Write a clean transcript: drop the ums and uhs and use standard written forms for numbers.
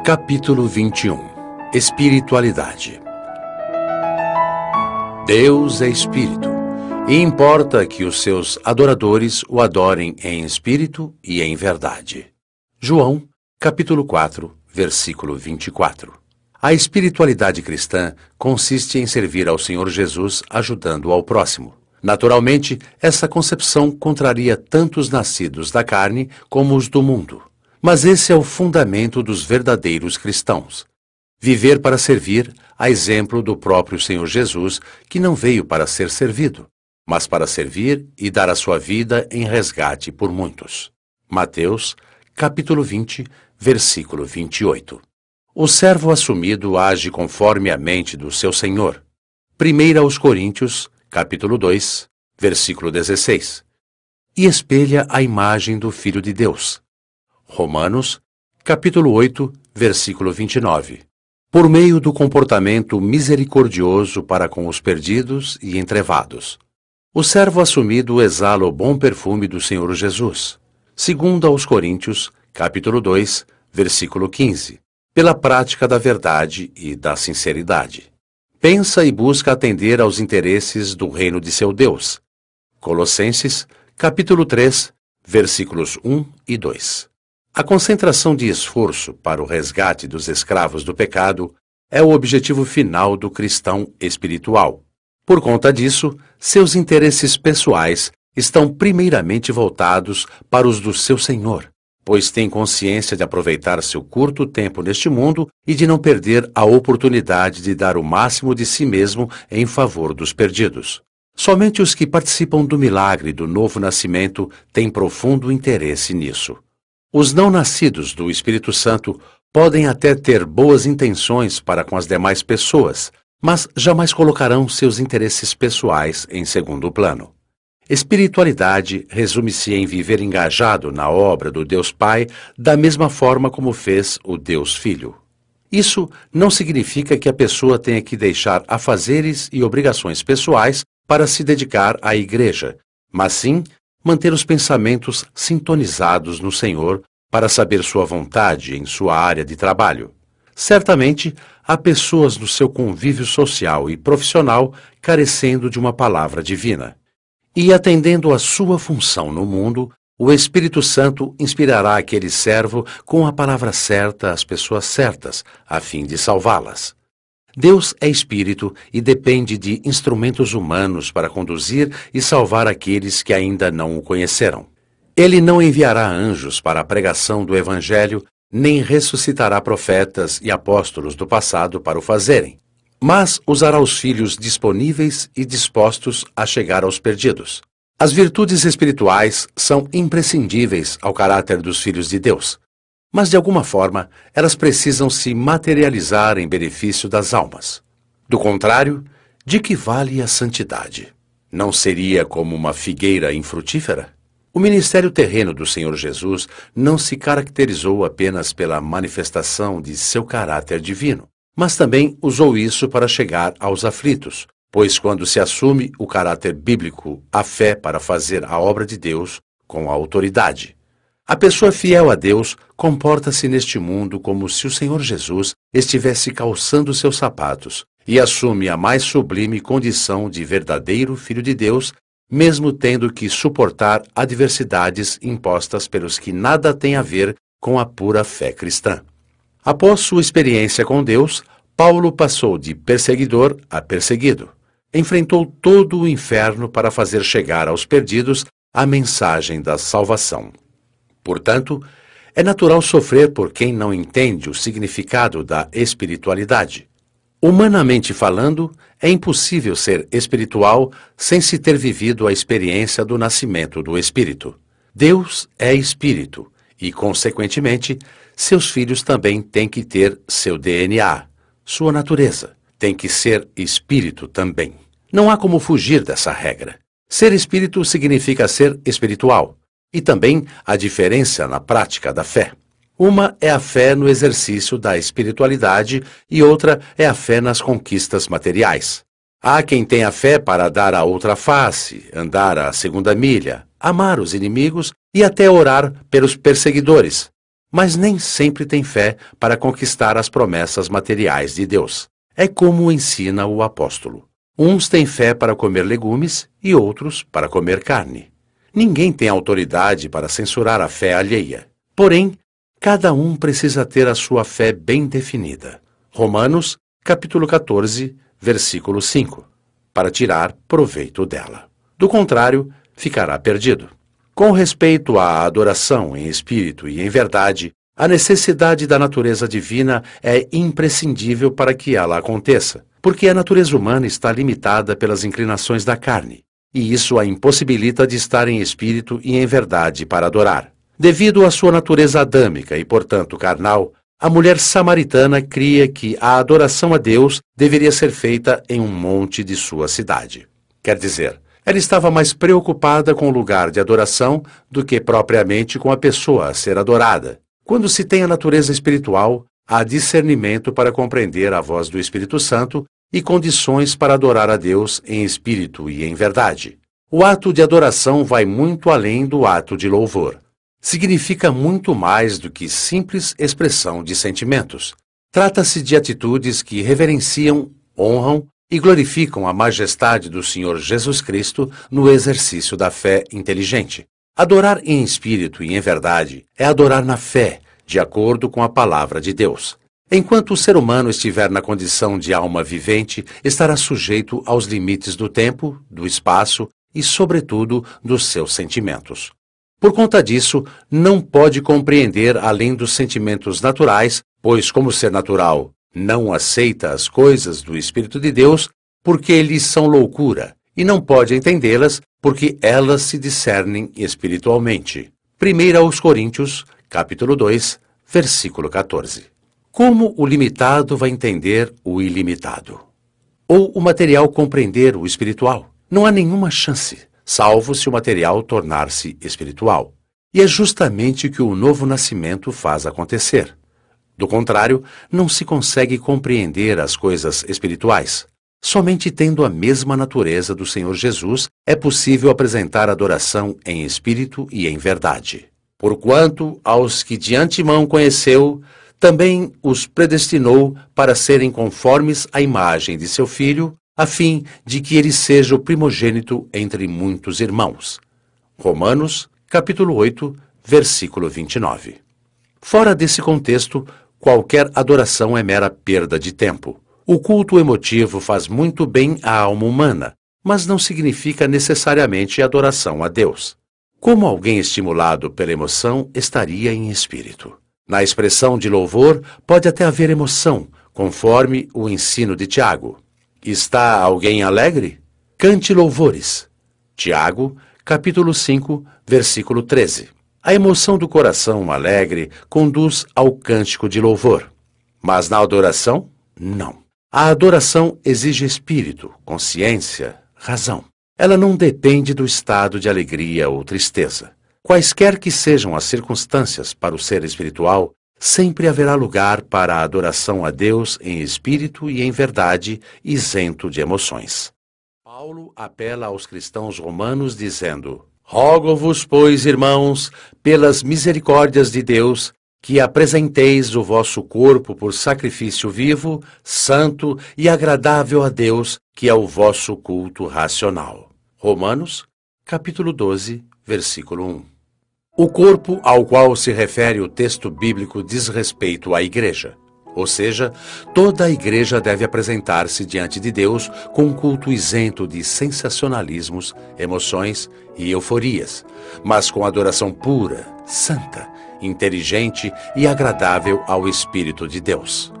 Capítulo 21. Espiritualidade. Deus é Espírito, e importa que os seus adoradores o adorem em espírito e em verdade. João, capítulo 4, versículo 24. A espiritualidade cristã consiste em servir ao Senhor Jesus ajudando ao próximo. Naturalmente, essa concepção contraria tanto os nascidos da carne como os do mundo. Mas esse é o fundamento dos verdadeiros cristãos. Viver para servir, a exemplo do próprio Senhor Jesus, que não veio para ser servido, mas para servir e dar a sua vida em resgate por muitos. Mateus, capítulo 20, versículo 28. O servo assumido age conforme a mente do seu Senhor. 1 aos Coríntios, capítulo 2, versículo 16. E espelha a imagem do Filho de Deus. Romanos, capítulo 8, versículo 29. Por meio do comportamento misericordioso para com os perdidos e entrevados. O servo assumido exala o bom perfume do Senhor Jesus. 2 aos Coríntios, capítulo 2, versículo 15. Pela prática da verdade e da sinceridade. Pensa e busca atender aos interesses do reino de seu Deus. Colossenses, capítulo 3, versículos 1 e 2. A concentração de esforço para o resgate dos escravos do pecado é o objetivo final do cristão espiritual. Por conta disso, seus interesses pessoais estão primeiramente voltados para os do seu Senhor, pois tem consciência de aproveitar seu curto tempo neste mundo e de não perder a oportunidade de dar o máximo de si mesmo em favor dos perdidos. Somente os que participam do milagre do novo nascimento têm profundo interesse nisso. Os não nascidos do Espírito Santo podem até ter boas intenções para com as demais pessoas, mas jamais colocarão seus interesses pessoais em segundo plano. Espiritualidade resume-se em viver engajado na obra do Deus Pai da mesma forma como fez o Deus Filho. Isso não significa que a pessoa tenha que deixar afazeres e obrigações pessoais para se dedicar à igreja, mas sim manter os pensamentos sintonizados no Senhor para saber sua vontade em sua área de trabalho. Certamente, há pessoas no seu convívio social e profissional carecendo de uma palavra divina. E atendendo à sua função no mundo, o Espírito Santo inspirará aquele servo com a palavra certa às pessoas certas, a fim de salvá-las. Deus é Espírito e depende de instrumentos humanos para conduzir e salvar aqueles que ainda não o conheceram. Ele não enviará anjos para a pregação do Evangelho, nem ressuscitará profetas e apóstolos do passado para o fazerem, mas usará os filhos disponíveis e dispostos a chegar aos perdidos. As virtudes espirituais são imprescindíveis ao caráter dos filhos de Deus, mas de alguma forma elas precisam se materializar em benefício das almas. Do contrário, de que vale a santidade? Não seria como uma figueira infrutífera? O ministério terreno do Senhor Jesus não se caracterizou apenas pela manifestação de seu caráter divino, mas também usou isso para chegar aos aflitos, pois quando se assume o caráter bíblico, a fé para fazer a obra de Deus com a autoridade. A pessoa fiel a Deus comporta-se neste mundo como se o Senhor Jesus estivesse calçando seus sapatos e assume a mais sublime condição de verdadeiro Filho de Deus, mesmo tendo que suportar adversidades impostas pelos que nada têm a ver com a pura fé cristã. Após sua experiência com Deus, Paulo passou de perseguidor a perseguido. Enfrentou todo o inferno para fazer chegar aos perdidos a mensagem da salvação. Portanto, é natural sofrer por quem não entende o significado da espiritualidade. Humanamente falando, é impossível ser espiritual sem se ter vivido a experiência do nascimento do Espírito. Deus é Espírito e, consequentemente, seus filhos também têm que ter seu DNA, sua natureza. Tem que ser Espírito também. Não há como fugir dessa regra. Ser Espírito significa ser espiritual. E também a diferença na prática da fé. Uma é a fé no exercício da espiritualidade e outra é a fé nas conquistas materiais. Há quem tenha fé para dar a outra face, andar a segunda milha, amar os inimigos e até orar pelos perseguidores. mas nem sempre têm fé para conquistar as promessas materiais de Deus. É como ensina o apóstolo. Uns têm fé para comer legumes e outros para comer carne. Ninguém tem autoridade para censurar a fé alheia. Porém, cada um precisa ter a sua fé bem definida. Romanos, capítulo 14, versículo 5, para tirar proveito dela. Do contrário, ficará perdido. Com respeito à adoração em espírito e em verdade, a necessidade da natureza divina é imprescindível para que ela aconteça, porque a natureza humana está limitada pelas inclinações da carne, e isso a impossibilita de estar em espírito e em verdade para adorar. Devido à sua natureza adâmica e, portanto, carnal, a mulher samaritana cria que a adoração a Deus deveria ser feita em um monte de sua cidade. Quer dizer, ela estava mais preocupada com o lugar de adoração do que propriamente com a pessoa a ser adorada. Quando se tem a natureza espiritual, há discernimento para compreender a voz do Espírito Santo e condições para adorar a Deus em espírito e em verdade. O ato de adoração vai muito além do ato de louvor. Significa muito mais do que simples expressão de sentimentos. Trata-se de atitudes que reverenciam, honram e glorificam a majestade do Senhor Jesus Cristo no exercício da fé inteligente. Adorar em espírito e em verdade é adorar na fé, de acordo com a palavra de Deus. Enquanto o ser humano estiver na condição de alma vivente, estará sujeito aos limites do tempo, do espaço e, sobretudo, dos seus sentimentos. Por conta disso, não pode compreender além dos sentimentos naturais, pois, como ser natural, não aceita as coisas do Espírito de Deus porque eles são loucura, e não pode entendê-las porque elas se discernem espiritualmente. 1 aos Coríntios, capítulo 2, versículo 14. Como o limitado vai entender o ilimitado? Ou o material compreender o espiritual? Não há nenhuma chance, salvo se o material tornar-se espiritual. E é justamente o que o novo nascimento faz acontecer. Do contrário, não se consegue compreender as coisas espirituais. Somente tendo a mesma natureza do Senhor Jesus é possível apresentar adoração em espírito e em verdade. Porquanto, aos que de antemão conheceu, também os predestinou para serem conformes à imagem de seu Filho, a fim de que ele seja o primogênito entre muitos irmãos. Romanos, capítulo 8, versículo 29. Fora desse contexto, qualquer adoração é mera perda de tempo. O culto emotivo faz muito bem à alma humana, mas não significa necessariamente adoração a Deus. Como alguém estimulado pela emoção estaria em espírito? Na expressão de louvor, pode até haver emoção, conforme o ensino de Tiago. Está alguém alegre? Cante louvores. Tiago, capítulo 5, versículo 13. A emoção do coração alegre conduz ao cântico de louvor. Mas na adoração, não. A adoração exige espírito, consciência, razão. Ela não depende do estado de alegria ou tristeza. Quaisquer que sejam as circunstâncias para o ser espiritual, sempre haverá lugar para a adoração a Deus em espírito e em verdade, isento de emoções. Paulo apela aos cristãos romanos dizendo: Rogo-vos, pois, irmãos, pelas misericórdias de Deus, que apresenteis o vosso corpo por sacrifício vivo, santo e agradável a Deus, que é o vosso culto racional. Romanos, capítulo 12, versículo 1. O corpo ao qual se refere o texto bíblico diz respeito à igreja. Ou seja, toda a igreja deve apresentar-se diante de Deus com um culto isento de sensacionalismos, emoções e euforias, mas com adoração pura, santa, inteligente e agradável ao Espírito de Deus.